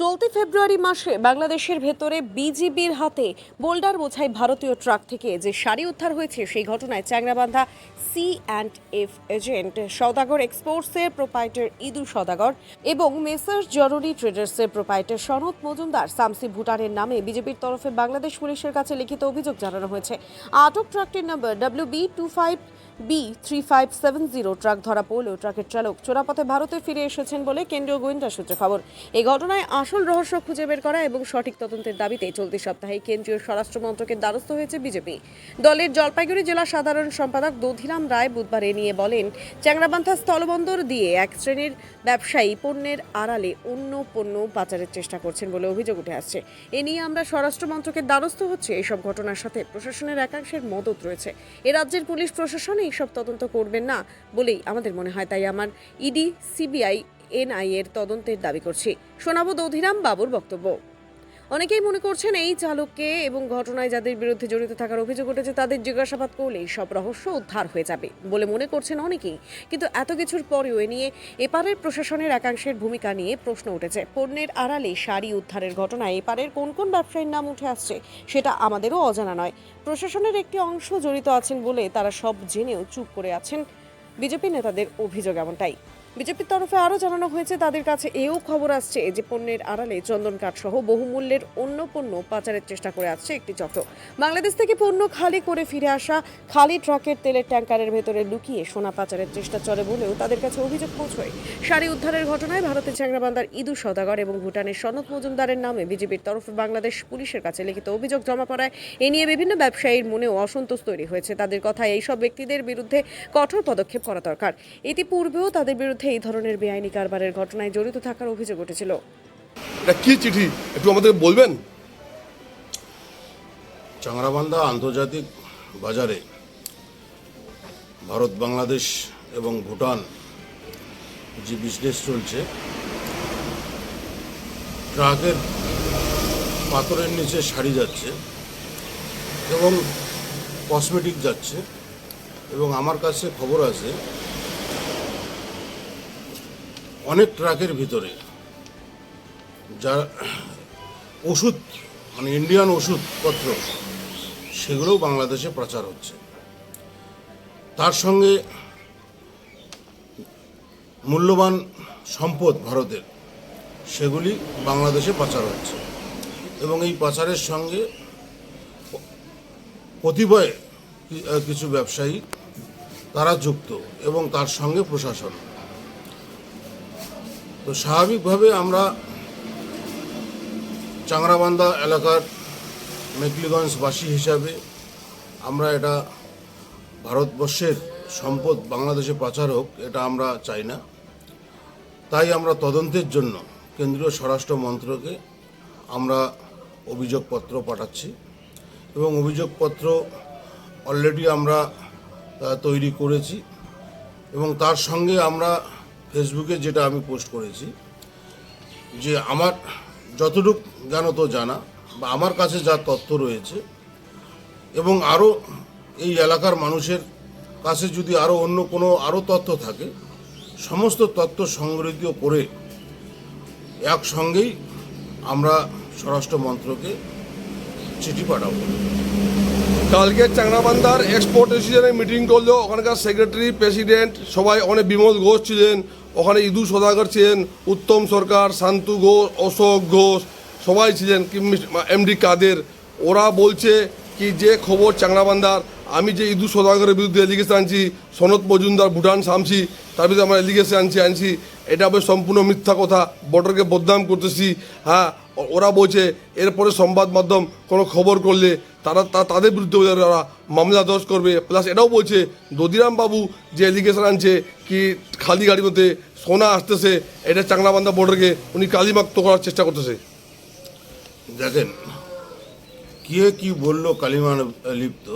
চলতি ফেব্রুয়ারি মাসে বাংলাদেশের ভেতরে বিজিবির হাতে বোল্ডার বোঝাই ভারতীয় ট্রাক থেকে যে শাড়ি উদ্ধার হয়েছে সেই ঘটনায় চ্যাংরাবান্ধা C&F এজেন্ট সওদাগর এক্সপোর্টসের প্রোপাইটার ইদু সওদাগর এবং মেসার্স জরুরি ট্রেডার্সের প্রোপাইটার সনৎ মজুমদার শামসি ভুটানের নামে বিজেপির তরফে বাংলাদেশ পুলিশের কাছে লিখিত অভিযোগ জানানো হয়েছে। আটক ট্রাকটির নম্বর WB25B3570। ট্রাক ধরা পড়লেও ট্রাকের চালক চোরাপথে ভারতে ফিরে এসেছেন বলে কেন্দ্রীয় গোয়েন্দা সূত্রে খবর। এই ঘটনায় আসল রহস্য খুঁজে বের করা এবং সঠিক তদন্তের দাবিতে চলতি সপ্তাহে কেন্দ্রীয় স্বরাষ্ট্র মন্ত্রকের দ্বারস্থ হয়েছে বিজেপি। দলের জলপাইগুড়ি জেলা সাধারণ সম্পাদক দধিরাম রায় বুধবার এ নিয়ে বলেন, চ্যাংরাবান্ধা স্থলবন্দর দিয়ে এক শ্রেণীর ব্যবসায়ী পণ্যের আড়ালে অন্য পণ্য পাচারের চেষ্টা করছেন বলে অভিযোগ উঠে আসছে। এ নিয়ে আমরা স্বরাষ্ট্র মন্ত্রকের দ্বারস্থ হচ্ছে। এইসব ঘটনার সাথে প্রশাসনের একাংশের মদত রয়েছে। এ রাজ্যের পুলিশ প্রশাসন এইসব তদন্ত করবেন না বলেই আমাদের মনে হয়, তাই আমার ইডি, সিবিআই, NIA এর তদন্তের দাবি করছি। শোনাবো দধিরাম বাবুর বক্তব্য। অনেকেই মনে করছেন এই চালককে এবং ঘটনায় যাদের বিরুদ্ধে জড়িত থাকার অভিযোগ উঠেছে তাদের জিজ্ঞাসাবাদ করলেই সব রহস্য উদ্ধার হয়ে যাবে বলে মনে করছেন অনেকেই। কিন্তু এত কিছুর পরেও এ নিয়ে এপারের প্রশাসনের একাংশের ভূমিকা নিয়ে প্রশ্ন উঠেছে। পণ্যের আড়ালে শাড়ি উদ্ধারের ঘটনায় এপারের কোন কোন ব্যবসায়ীর নাম উঠে আসছে সেটা আমাদেরও অজানা নয়। প্রশাসনের একটি অংশ জড়িত আছেন বলে তারা সব জেনেও চুপ করে আছেন, বিজেপি নেতাদের অভিযোগ এমনটাই। বিজেপির তরফে আরও জানানো হয়েছে তাদের কাছে এও খবর আসছে যে পণ্যের আড়ালে চন্দন কাঠ সহ বহুমূল্যের অন্য পণ্য পাচারের চেষ্টা করে আসছে একটি চক্র। বাংলাদেশ থেকে পণ্য খালি করে ফিরে আসা খালি ট্রাকের তেলের ট্যাঙ্কারের ভেতরে লুকিয়ে সোনা পাচারের চেষ্টা চলে বলেও তাদের কাছে অভিযোগ পৌঁছয়। শাড়ি উদ্ধারের ঘটনায় ভারতের চ্যাংরাবান্ধার ইদু সওদাগর এবং ভুটানের সনৎ মজুমদারের নামে বিজেপির তরফে বাংলাদেশ পুলিশের কাছে লিখিত অভিযোগ জমা পড়ায় এ নিয়ে বিভিন্ন ব্যবসায়ীর মনেও অসন্তোষ তৈরি হয়েছে। তাদের কথায় এইসব ব্যক্তিদের বিরুদ্ধে কঠোর পদক্ষেপ করা দরকার। ইতিপূর্বেও তাদের বিরুদ্ধে এই ধরনের বেআইনি কারবারের ঘটনায় জড়িত থাকার অভিযোগ উঠেছিল। এটা কি চিঠি একটু আমাদের বলবেন? চ্যাংরাবান্ধা আন্তর্জাতিক বাজারে ভারত, বাংলাদেশ এবং ভুটান যে বিজনেস চলছে, ট্রাকের পাথরের নিচে শাড়ি যাচ্ছে এবং কসমেটিক যাচ্ছে, এবং আমার কাছে খবর আছে অনেক ট্রাকের ভিতরে যা ওষুধ মানে ইন্ডিয়ান ওষুধপত্র সেগুলোও বাংলাদেশে পাচার হচ্ছে। তার সঙ্গে মূল্যবান সম্পদ ভারতের সেগুলি বাংলাদেশে পাচার হচ্ছে, এবং এই পাচারের সঙ্গে কতিপয় কিছু ব্যবসায়ী তারা যুক্ত এবং তার সঙ্গে প্রশাসন। তো স্বাভাবিকভাবে আমরা চ্যাংরাবান্ধা এলাকার মেকলিগঞ্জবাসী হিসাবে আমরা এটা ভারতবর্ষের সম্পদ বাংলাদেশে পাচার হোক এটা আমরা চাই না। তাই আমরা তদন্তের জন্য কেন্দ্রীয় স্বরাষ্ট্র মন্ত্রকে আমরা অভিযোগপত্র পাঠাচ্ছি, এবং অভিযোগপত্র অলরেডি আমরা তৈরি করেছি, এবং তার সঙ্গে আমরা ফেসবুকে যেটা আমি পোস্ট করেছি যে আমার যতটুকু জ্ঞানত জানা বা আমার কাছে যা তথ্য রয়েছে, এবং আরও এই এলাকার মানুষের কাছে যদি আরও অন্য কোনো আরও তথ্য থাকে, সমস্ত তথ্য সংগৃহীত করে একসঙ্গেই আমরা স্বরাষ্ট্র মন্ত্রকে চিঠি পাঠাবো। কালকে চ্যাংরাবান্ধার এক্সপোর্ট অ্যাসোসিয়েশনের মিটিং করলো, ওখানকার সেক্রেটারি, প্রেসিডেন্ট সবাই, অনেক বিমল ঘোষ ছিলেন, ওখানে ইদু সওদাগর ছিলেন, উত্তম সরকার, শান্তু ঘোষ, অশোক ঘোষ সবাই ছিলেন, MD কাদের। ওরা বলছে কি যে খবর চ্যাংরাবান্ধার, আমি যে ইদু সওদাগরের বিরুদ্ধে এলিগেশন আনছি, সনৎ মজুমদার, ভুটান শামসি, তার বিরুদ্ধে আমরা এলিগেশন আনছি এটা হবে সম্পূর্ণ মিথ্যা কথা, বর্ডারকে বদনাম করতেছি। হ্যাঁ, ওরা বলছে এরপরে সংবাদ মাধ্যম কোনো খবর করলে তাদের বিরুদ্ধে ওরা মামলা দর্জ করবে। প্লাস এটাও বলছে দধিরাম বাবু যে এলিগেশন আনছে কি খালি গাড়ির মধ্যে সোনা আসতেছে, এটা চ্যাংরাবান্ধা বর্ডারকে উনি কালিমাক্ত করার চেষ্টা করতেছে। দেখেন, কে কি বলল কালিমা লিপ্ত,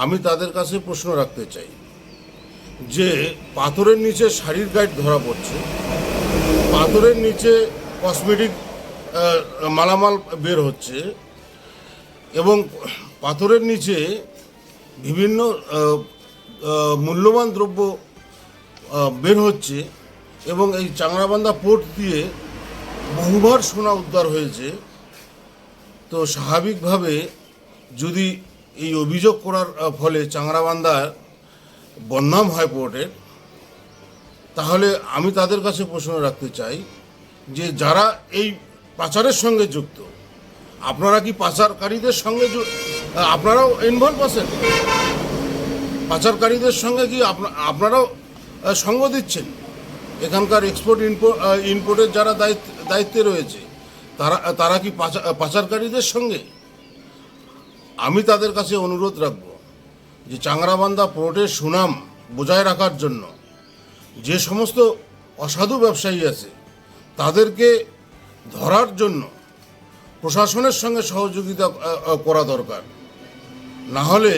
আমি তাদের কাছে প্রশ্ন রাখতে চাই যে পাথরের নিচে শাড়ির গাইড ধরা পড়ছে, পাথরের নিচে কসমেটিক মালামাল বের হচ্ছে, এবং পাথরের নিচে বিভিন্ন মূল্যবান দ্রব্য বের হচ্ছে, এবং এই চ্যাংরাবান্ধা পোর্ট দিয়ে বহুবার সোনা উদ্ধার হয়েছে। তো স্বাভাবিকভাবে যদি এই অভিযোগ করার ফলে চাংরাবান্ধার বদনাম হয় পোর্টের, তাহলে আমি তাদের কাছে প্রশ্ন রাখতে চাই যে যারা এই পাচারের সঙ্গে যুক্ত, আপনারা কি পাচারকারীদের সঙ্গে আপনারাও ইনভলভ আছেন? পাচারকারীদের সঙ্গে কি আপনারাও সঙ্গ দিচ্ছেন? এখানকার এক্সপোর্ট ইম্পোর্টের যারা দায়িত্বে রয়েছে তারা কি পাচারকারীদের সঙ্গে? আমি তাদের কাছে অনুরোধ রাখব যে চাংরাবান্ধা পোর্টের সুনাম বজায় রাখার জন্য যে সমস্ত অসাধু ব্যবসায়ী আছে তাদেরকে ধরার জন্য প্রশাসনের সঙ্গে সহযোগিতা করা দরকার। না হলে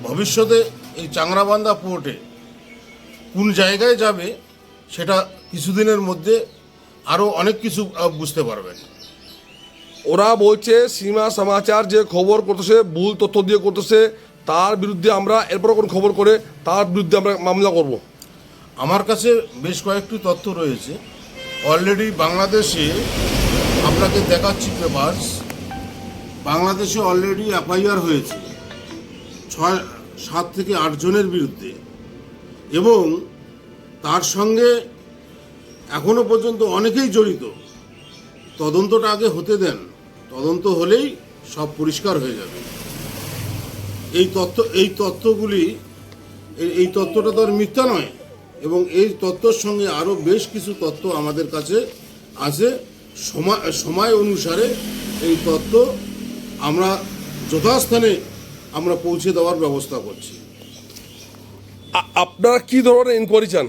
ভবিষ্যতে এই চাংরাবান্ধা পোর্টে কোন জায়গায় যাবে সেটা কিছুদিনের মধ্যে আরও অনেক কিছু বুঝতে পারবেন। ওরা বলছে সীমা সমাচার যে খবর করতেছে, ভুল তথ্য দিয়ে করতেছে, তার বিরুদ্ধে আমরা এরপর কোন খবর করে তার বিরুদ্ধে আমরা মামলা করব। আমার কাছে বেশ কয়েকটি তথ্য রয়েছে। অলরেডি বাংলাদেশে আপনাকে দেখাচ্ছি পেপারস, বাংলাদেশে অলরেডি এফআইআর হয়েছে 7 থেকে 8 জনের বিরুদ্ধে, এবং তার সঙ্গে এখনো পর্যন্ত অনেকেই জড়িত। তদন্তটা আগে হতে দেন, তদন্ত হলেই সব পরিষ্কার হয়ে যাবে। এই তথ্যটা তো আর মিথ্যা নয়, এবং এই তথ্যের সঙ্গে আরও বেশ কিছু তথ্য আমাদের কাছে আছে। সময় অনুসারে এই তথ্য আমরা যথাস্থানে আমরা পৌঁছে দেওয়ার ব্যবস্থা করছি। আপনারা কি ধরনের ইনকোয়ারি চান?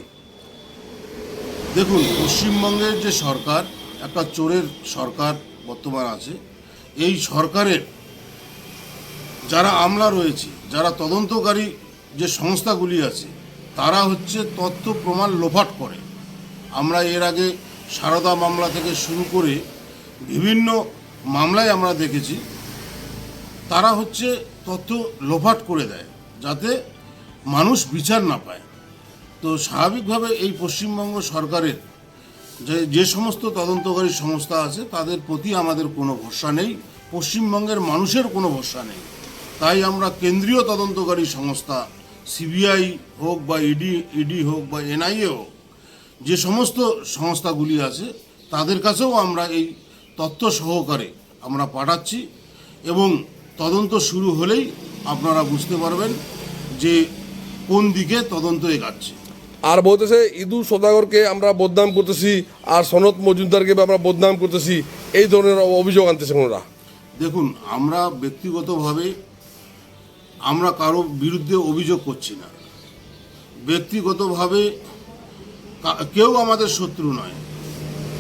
দেখুন, পশ্চিমবঙ্গের যে সরকার, একটা চোরের সরকার বর্তমান আছে। এই সরকারের যারা আমলা রয়েছে, যারা তদন্তকারী যে সংস্থাগুলি আছে, তারা হচ্ছে তথ্য প্রমাণ লোপাট করে। আমরা এর আগে সারদা মামলা থেকে শুরু করে বিভিন্ন মামলায় আমরা দেখেছি তারা হচ্ছে তথ্য লোপাট করে দেয় যাতে মানুষ বিচার না পায়। তো স্বাভাবিকভাবে এই পশ্চিমবঙ্গ সরকারের যে সমস্ত তদন্তকারী সংস্থা আছে তাদের প্রতি আমাদের কোনো ভরসা নেই, পশ্চিমবঙ্গের মানুষের কোনো ভরসা নেই। তাই আমরা কেন্দ্রীয় তদন্তকারী সংস্থা সিবিআই হোক বা ইডি হোক বা এনআইএ হোক, যে সমস্ত সংস্থাগুলি আছে তাদের কাছেও আমরা এই তথ্য সহকারে আমরা পাঠাচ্ছি, এবং তদন্ত শুরু হলেই আপনারা বুঝতে পারবেন যে কোন দিকে তদন্ত এগাচ্ছে। আর বলতেছে ইদু সদাগরকে আমরা বদনাম করতেছি আর সনৎ মজুমদারকে আমরা বদনাম করতেছি, এই ধরনের অভিযোগ আনতেছে ওনারা। দেখুন, আমরা ব্যক্তিগতভাবে আমরা কারো বিরুদ্ধে অভিযোগ করছি না। ব্যক্তিগতভাবে কেউ আমাদের শত্রু নয়,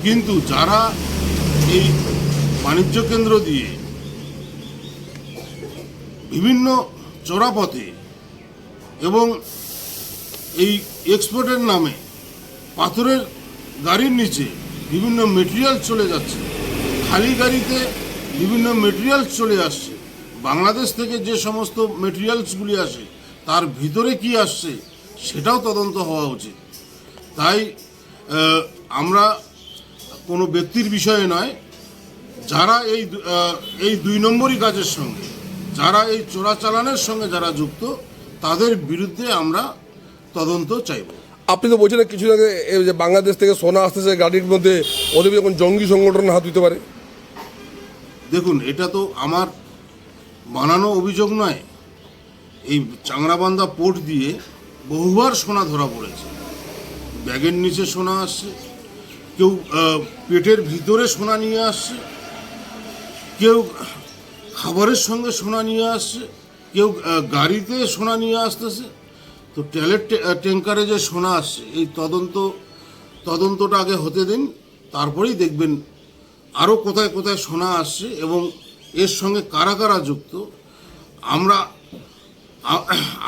কিন্তু যারা এই বাণিজ্য কেন্দ্র দিয়ে বিভিন্ন চোরাপথে এবং এই এক্সপোর্টের নামে পাথরের গাড়ির নিচে বিভিন্ন মেটেরিয়াল চলে যাচ্ছে, খালি গাড়িতে বিভিন্ন মেটেরিয়াল চলে আসছে, বাংলাদেশ থেকে যে সমস্ত মেটেরিয়ালসগুলি আসে তার ভিতরে কি আসছে সেটাও তদন্ত হওয়া উচিত। তাই আমরা কোনো ব্যক্তির বিষয়ে নয়, যারা এই 2 নম্বরই কাজের সঙ্গে, যারা এই চোরাচালানের সঙ্গে যারা যুক্ত, তাদের বিরুদ্ধে আমরা তদন্ত চাইব। আপনি তো বলছেন কিছু আগে যে বাংলাদেশ থেকে সোনা আসতেছে গাড়ির মধ্যে, ওদের যখন জঙ্গি সংগঠন হাত দিতে পারে। দেখুন, এটা তো আমার বানানো অভিযোগ নয়। এই চাংরাবান্ধা পোর্ট দিয়ে বহুবার সোনা ধরা পড়েছে। ব্যাগের নিচে সোনা আসছে, কেউ পেটের ভিতরে সোনা নিয়ে আসছে, কেউ খাবারের সঙ্গে সোনা নিয়ে আসছে, কেউ গাড়িতে সোনা নিয়ে আসতেছে। তো ট্যাঙ্কারে যে সোনা আসছে, এই তদন্তটা আগে হতে দিন, তারপরেই দেখবেন আরও কোথায় কোথায় সোনা আসছে এবং এর সঙ্গে কারা কারা যুক্ত।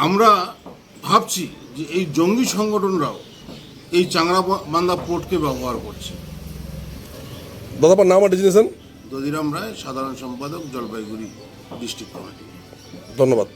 আমরা ভাবছি যে এই জঙ্গি সংগঠনরাও এই চাংরাবান্ধা পোর্টকে ব্যবহার করছে। দাদা আপনার নাম আর ডেজিনেশন? দধিরাম রায়, সাধারণ সম্পাদক, জলপাইগুড়ি ডিস্ট্রিক্ট কমিটি। ধন্যবাদ।